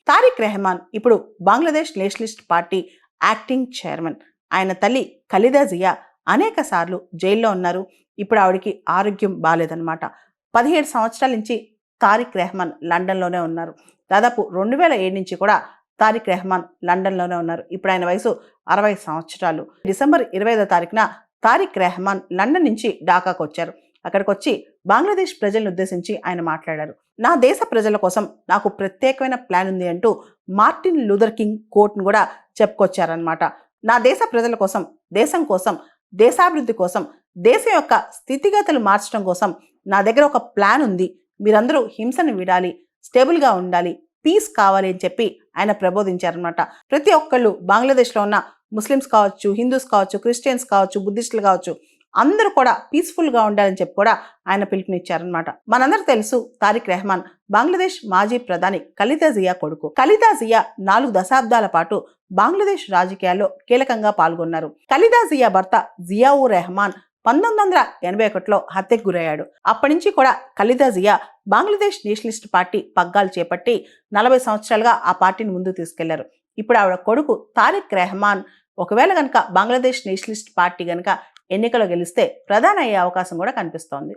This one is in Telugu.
తారిక్ రెహమాన్ ఇప్పుడు Bangladesh Nationalist party acting chairman. ఆయన తల్లి ఖలీదా జియా అనేక సార్లు జైల్లో ఉన్నారు. ఇప్పుడు ఆవిడికి ఆరోగ్యం బాలేదన్నమాట. 17 సంవత్సరాల నుంచి తారిక్ రెహమాన్ లండన్లోనే ఉన్నారు. దాదాపు 2007 నుంచి కూడా తారిక్ రెహమాన్ లండన్లోనే ఉన్నారు. ఇప్పుడు ఆయన వయసు 60 సంవత్సరాలు. డిసెంబర్ 25వ తారీఖున తారిక్ రెహమాన్ లండన్ నుంచి ఢాకాకు వచ్చారు. అక్కడికి వచ్చి బంగ్లాదేశ్ ప్రజలను ఉద్దేశించి ఆయన మాట్లాడారు. నా దేశ ప్రజల కోసం నాకు ప్రత్యేకమైన ప్లాన్ ఉంది అంటూ మార్టిన్ లూథర్ కింగ్ కోట్ను కూడా చెప్పుకొచ్చారనమాట. నా దేశ ప్రజల కోసం, దేశం కోసం, దేశాభివృద్ధి కోసం, దేశం యొక్క స్థితిగతులు మార్చడం కోసం నా దగ్గర ఒక ప్లాన్ ఉంది. మీరందరూ హింసను విడాలి, స్టేబుల్గా ఉండాలి, పీస్ కావాలి అని చెప్పి ఆయన ప్రబోధించారనమాట. ప్రతి ఒక్కళ్ళు బంగ్లాదేశ్లో ఉన్న ముస్లిమ్స్ కావచ్చు, హిందూస్ కావచ్చు, క్రిస్టియన్స్ కావచ్చు, బుద్ధిస్టులు కావచ్చు, అందరూ కూడా పీస్ఫుల్గా ఉండాలని చెప్పి కూడా ఆయన పిలుపునిచ్చారనమాట. మనందరూ తెలుసు తారిక్ రెహమాన్ బంగ్లాదేశ్ మాజీ ప్రధాని ఖలీదా జియా కొడుకు. ఖలీదా జియా 4 దశాబ్దాల పాటు బంగ్లాదేశ్ రాజకీయాల్లో కీలకంగా పాల్గొన్నారు. ఖలీదా జియా భర్త జియావుర్ రెహమాన్ 1981లో హత్యకు గురయ్యాడు. అప్పటి నుంచి కూడా ఖలీదా జియా బంగ్లాదేశ్ నేషనలిస్ట్ పార్టీ పగ్గాలు చేపట్టి 40 సంవత్సరాలుగా ఆ పార్టీని ముందుకు తీసుకెళ్లారు. ఇప్పుడు ఆవిడ కొడుకు తారిక్ రెహమాన్ ఒకవేళ గనక బంగ్లాదేశ్ నేషనలిస్ట్ పార్టీ గనక ఎన్నికలో గెలిస్తే ప్రధాని అయ్యే అవకాశం కూడా కనిపిస్తోంది.